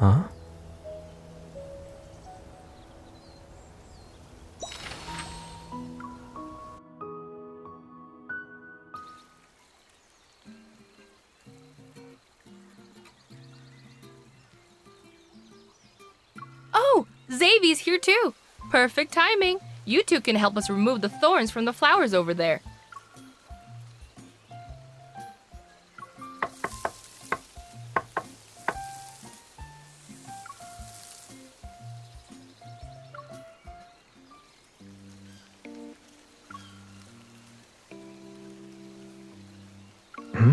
Huh? Oh, Xavie's here too. Perfect timing. You two can help us remove the thorns from the flowers over there. Hmm?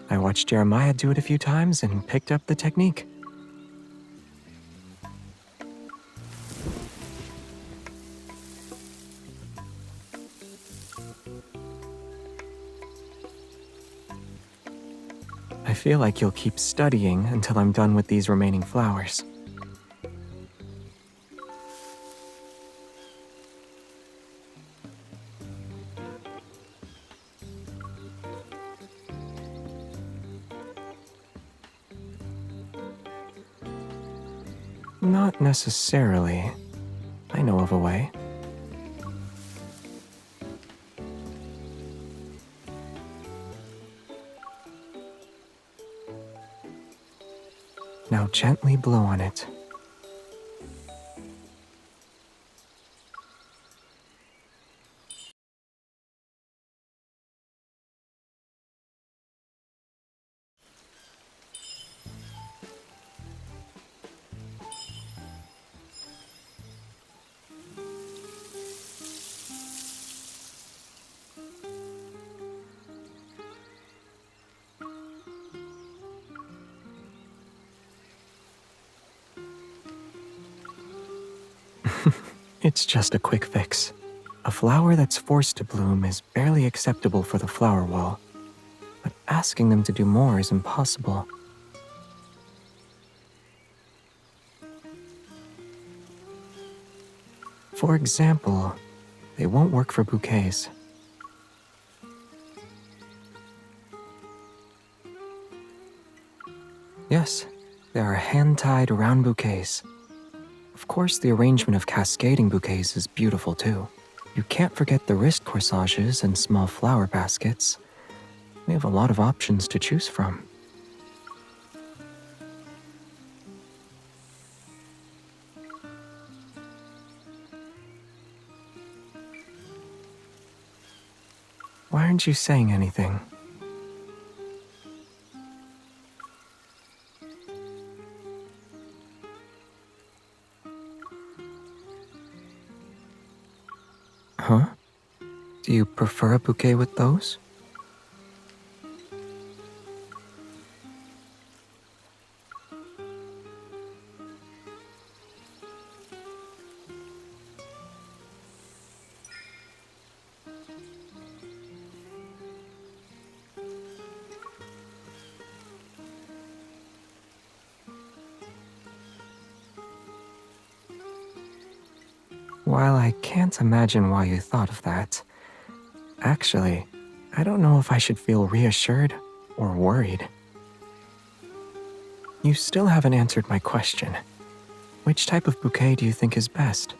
I watched Jeremiah do it a few times and picked up the technique. I feel like you'll keep studying until I'm done with these remaining flowers. Not necessarily. I know of a way. Now gently blow on it. It's just a quick fix. A flower that's forced to bloom is barely acceptable for the flower wall, but asking them to do more is impossible. For example, they won't work for bouquets. Yes, there are hand-tied round bouquets. Of course, the arrangement of cascading bouquets is beautiful too. You can't forget the wrist corsages and small flower baskets. We have a lot of options to choose from. Why aren't you saying anything? Huh? Do you prefer a bouquet with those? While I can't imagine why you thought of that, actually, I don't know if I should feel reassured or worried. You still haven't answered my question. Which type of bouquet do you think is best?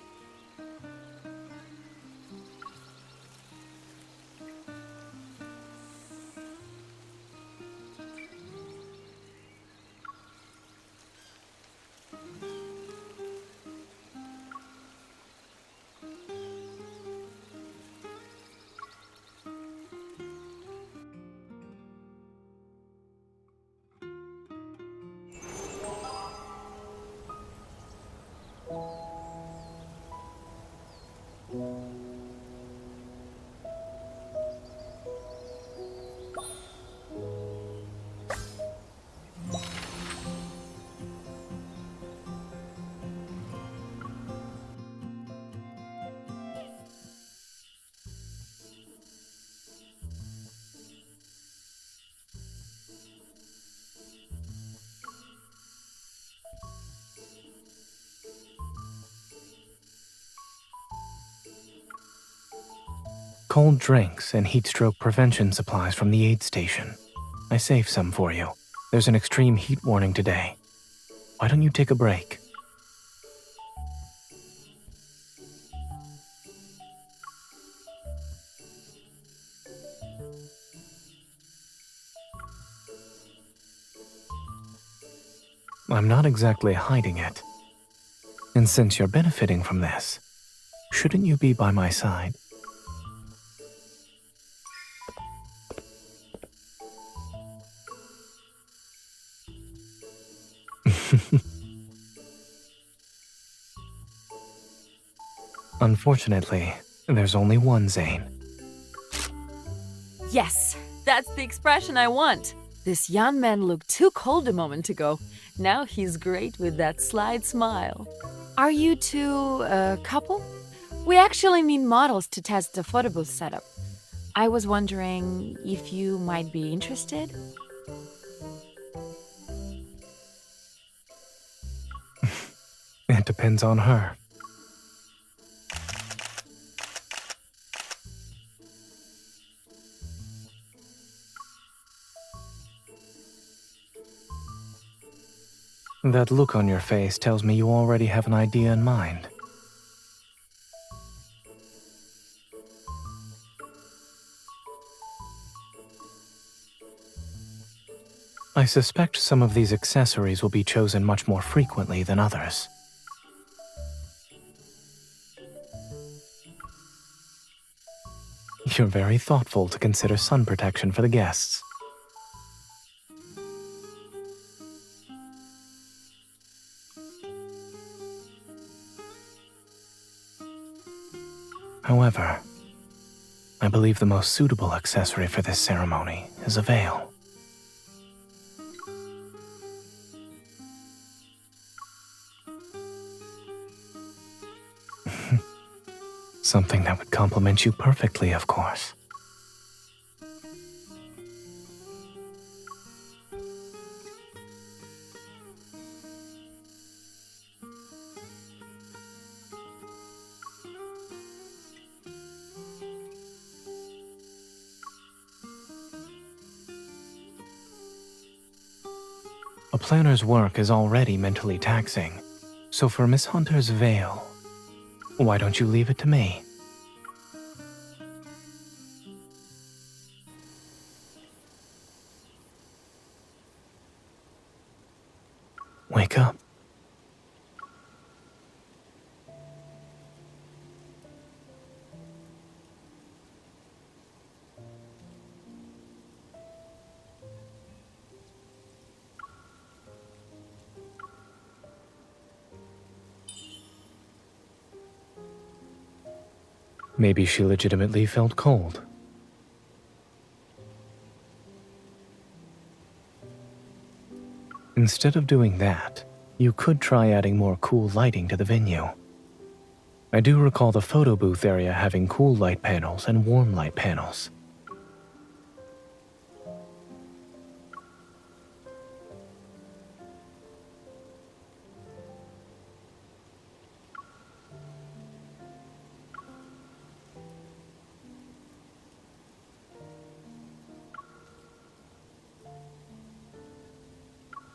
cold drinks and heat stroke prevention supplies from the aid station. I saved some for you. There's an extreme heat warning today. Why don't you take a break? I'm not exactly hiding it. And since you're benefiting from this, shouldn't you be by my side? Unfortunately, there's only one Zane. Yes, that's the expression I want. This young man looked too cold a moment ago. Now he's great with that slight smile. Are you two a couple? We actually need models to test the photo booth setup. I was wondering if you might be interested? It depends on her. That look on your face tells me you already have an idea in mind. I suspect some of these accessories will be chosen much more frequently than others. You're very thoughtful to consider sun protection for the guests. However, I believe the most suitable accessory for this ceremony is a veil. Something that would complement you perfectly, of course. A planner's work is already mentally taxing, so for Miss Hunter's veil, why don't you leave it to me? Wake up. Maybe she legitimately felt cold. Instead of doing that, you could try adding more cool lighting to the venue. I do recall the photo booth area having cool light panels and warm light panels.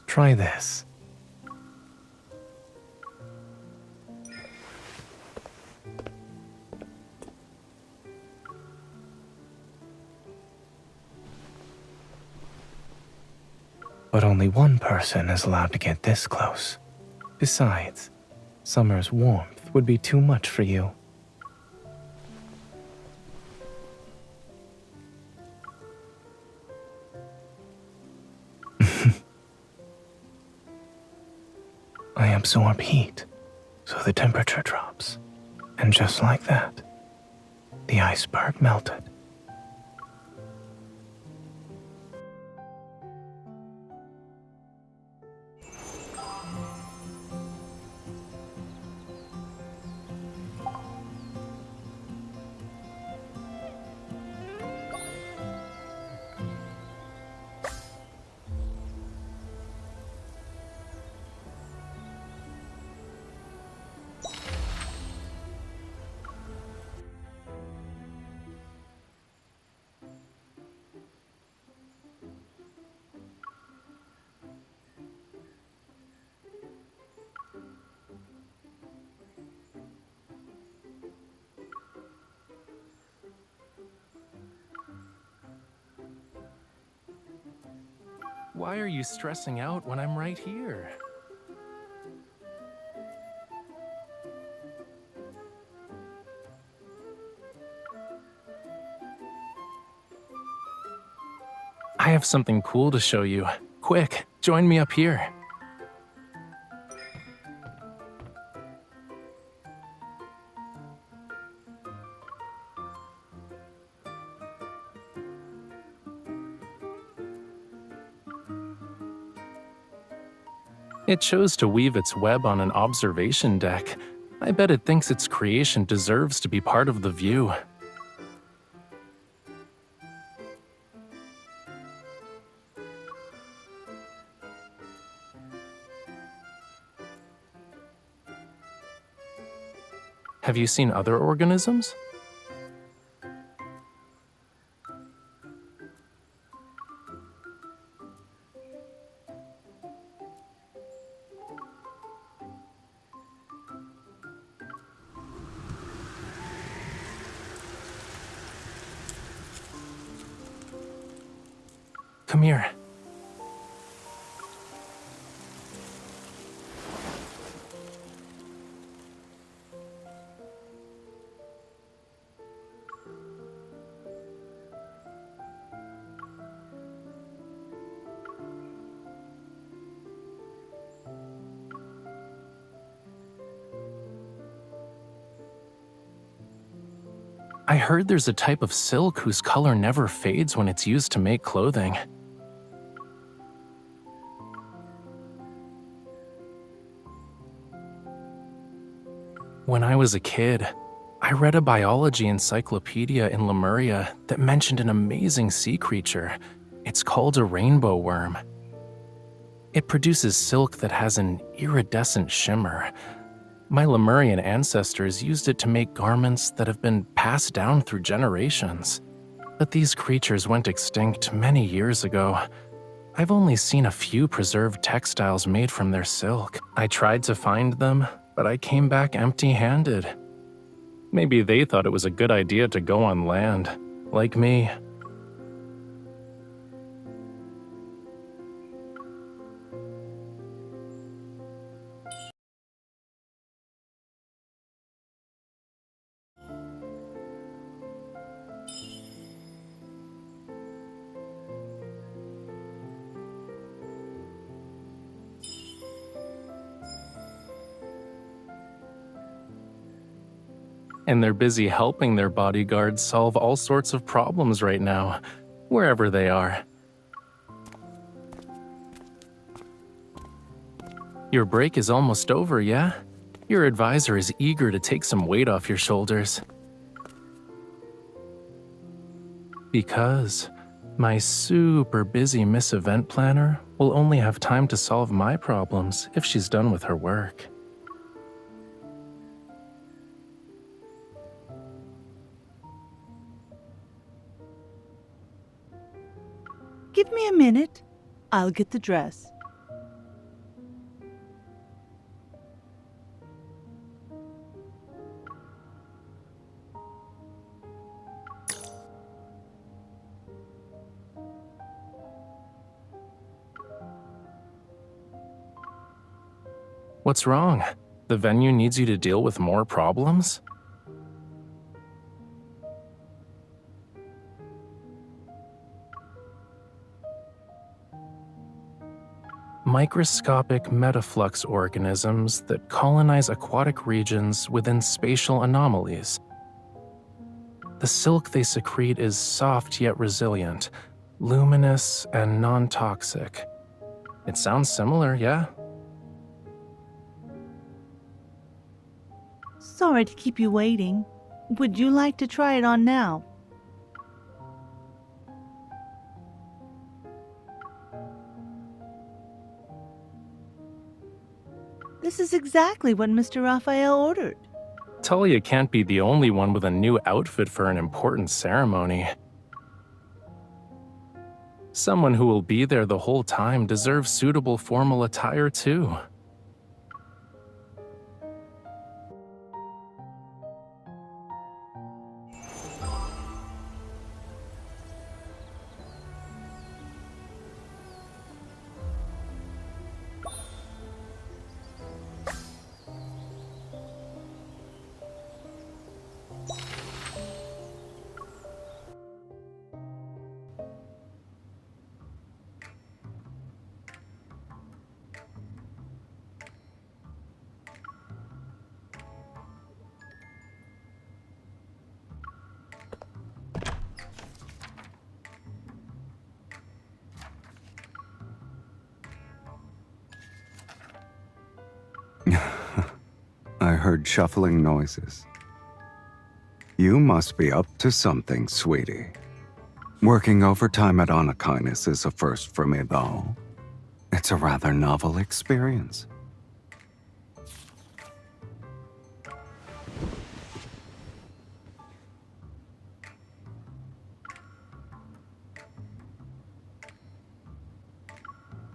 Try this. But only one person is allowed to get this close. Besides, summer's warmth would be too much for you. I absorb heat, so the temperature drops. And just like that, the iceberg melted. Why are you stressing out when I'm right here? I have something cool to show you. Quick, join me up here. It chose to weave its web on an observation deck. I bet it thinks its creation deserves to be part of the view. Have you seen other organisms? Come here. I heard there's a type of silk whose color never fades when it's used to make clothing. When I was a kid, I read a biology encyclopedia in Lemuria that mentioned an amazing sea creature. It's called a rainbow worm. It produces silk that has an iridescent shimmer. My Lemurian ancestors used it to make garments that have been passed down through generations. But these creatures went extinct many years ago. I've only seen a few preserved textiles made from their silk. I tried to find them, but I came back empty-handed. Maybe they thought it was a good idea to go on land, like me. And they're busy helping their bodyguards solve all sorts of problems right now, wherever they are. Your break is almost over, yeah? Your advisor is eager to take some weight off your shoulders. Because my super busy Miss Event Planner will only have time to solve my problems if she's done with her work. Give me a minute. I'll get the dress. What's wrong? The venue needs you to deal with more problems? Microscopic metaflux organisms that colonize aquatic regions within spatial anomalies. The silk they secrete is soft yet resilient, luminous and non-toxic. It sounds similar, yeah? Sorry to keep you waiting. Would you like to try it on now? This is exactly what Mr. Raphael ordered. Talia can't be the only one with a new outfit for an important ceremony. Someone who will be there the whole time deserves suitable formal attire too. heard shuffling noises. You must be up to something, sweetie. Working overtime at Anakinis is a first for me, though. It's a rather novel experience.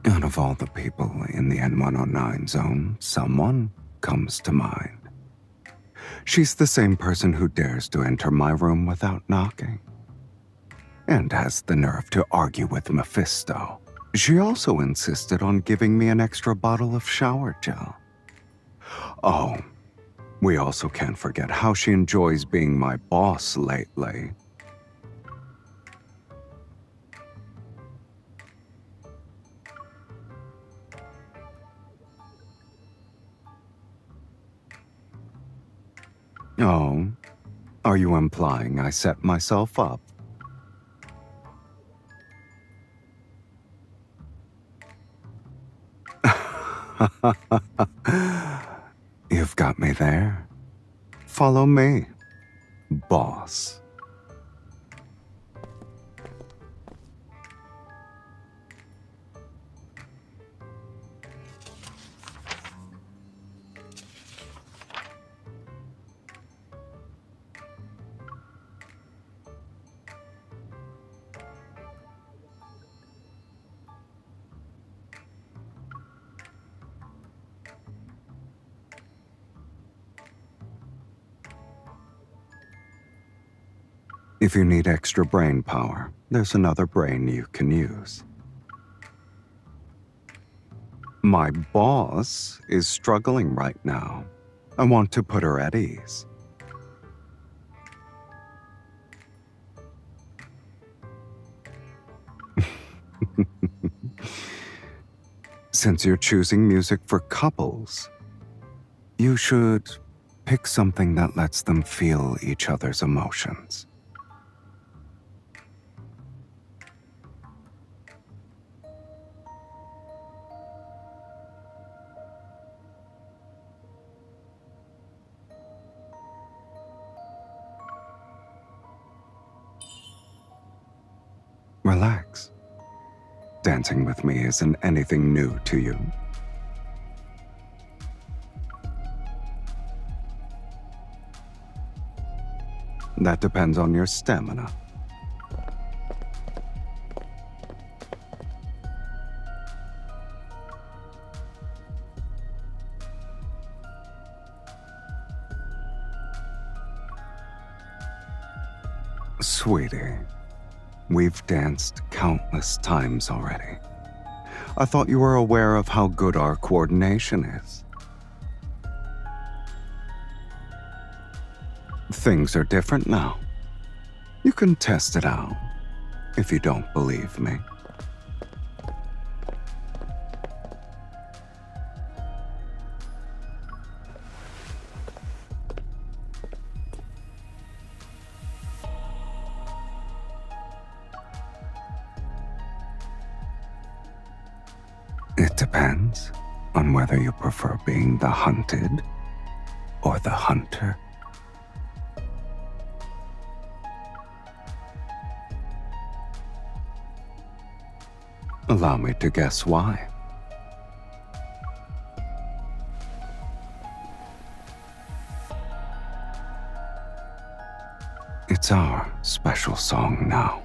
Out of all the people in the N109 zone, someone comes to mind. She's the same person who dares to enter my room without knocking, and has the nerve to argue with Mephisto. She also insisted on giving me an extra bottle of shower gel. Oh, we also can't forget how she enjoys being my boss lately. Oh, are you implying I set myself up? You've got me there. Follow me, boss. If you need extra brain power, there's another brain you can use. My boss is struggling right now. I want to put her at ease. Since you're choosing music for couples, you should pick something that lets them feel each other's emotions. Relax. Dancing with me isn't anything new to you. That depends on your stamina. Sweetie, we've danced countless times already. I thought you were aware of how good our coordination is. Things are different now. You can test it out if you don't believe me. It depends on whether you prefer being the hunted or the hunter. Allow me to guess why. It's our special song now.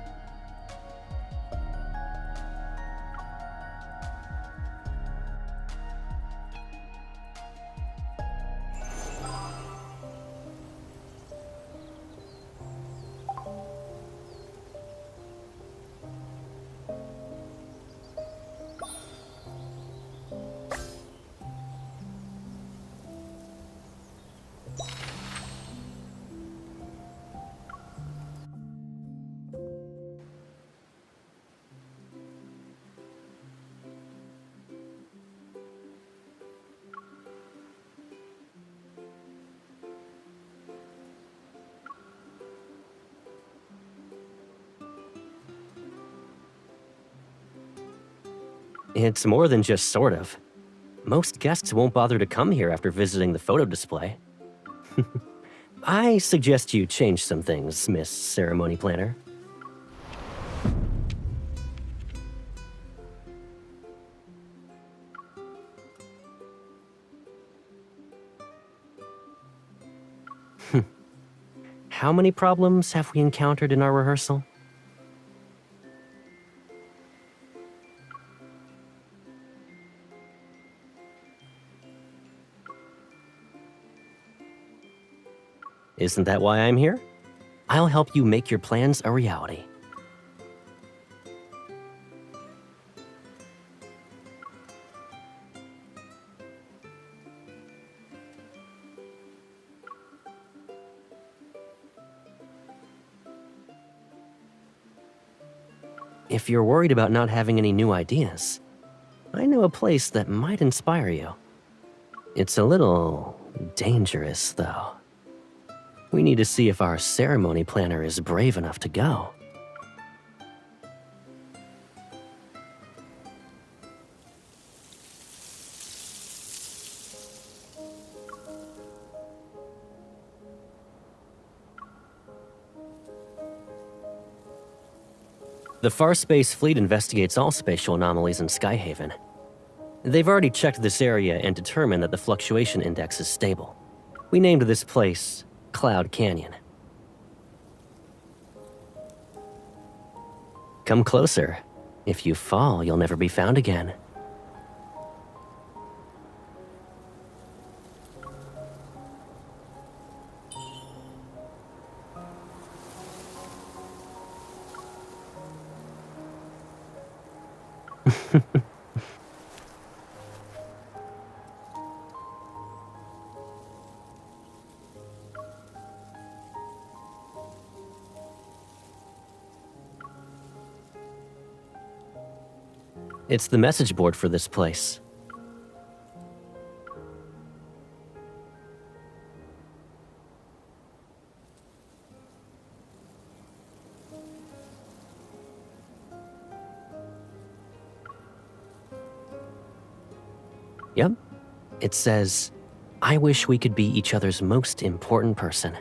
It's more than just sort of. Most guests won't bother to come here after visiting the photo display. I suggest you change some things, Miss Ceremony Planner. How many problems have we encountered in our rehearsal? Isn't that why I'm here? I'll help you make your plans a reality. If you're worried about not having any new ideas, I know a place that might inspire you. It's a little dangerous, though. We need to see if our ceremony planner is brave enough to go. The Far Space Fleet investigates all spatial anomalies in Skyhaven. They've already checked this area and determined that the fluctuation index is stable. We named this place Cloud Canyon. Come closer. If you fall, you'll never be found again. It's the message board for this place. Yep. It says, "I wish we could be each other's most important person."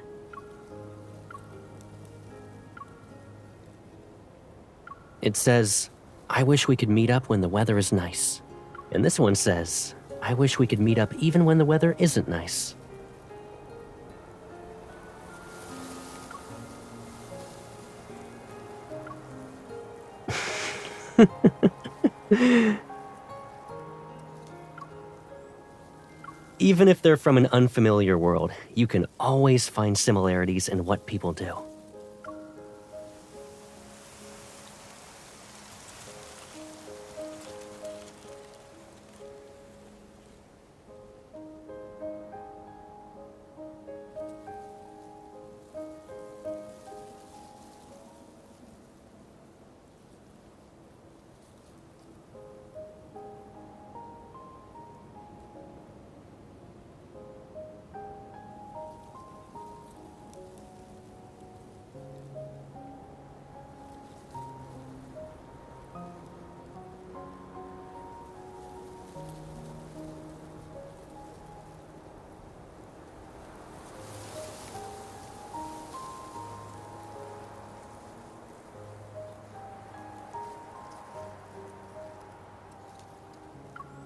It says, "I wish we could meet up when the weather is nice." And this one says, "I wish we could meet up even when the weather isn't nice." Even if they're from an unfamiliar world, you can always find similarities in what people do.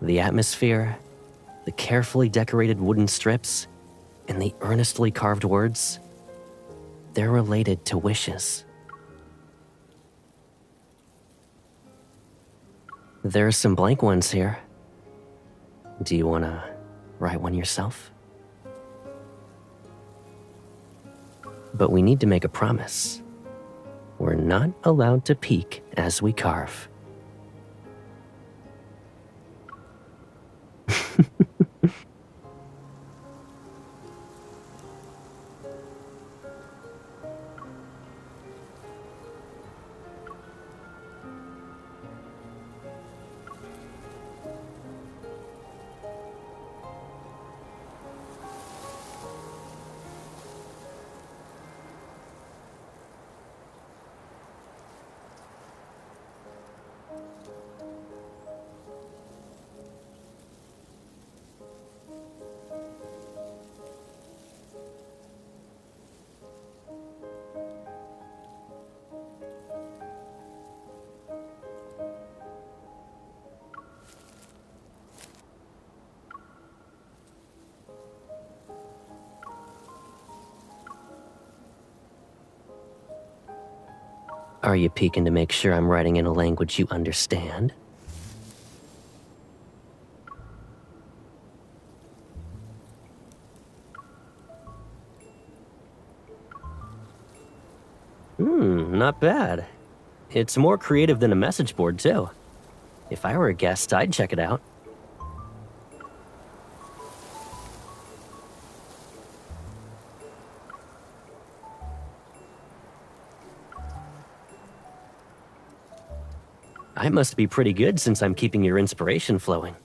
The atmosphere, the carefully decorated wooden strips, and the earnestly carved words, they're related to wishes. There are some blank ones here. Do you want to write one yourself? But we need to make a promise. We're not allowed to peek as we carve. Are you peeking to make sure I'm writing in a language you understand? Not bad. It's more creative than a message board, too. If I were a guest, I'd check it out. I must be pretty good since I'm keeping your inspiration flowing.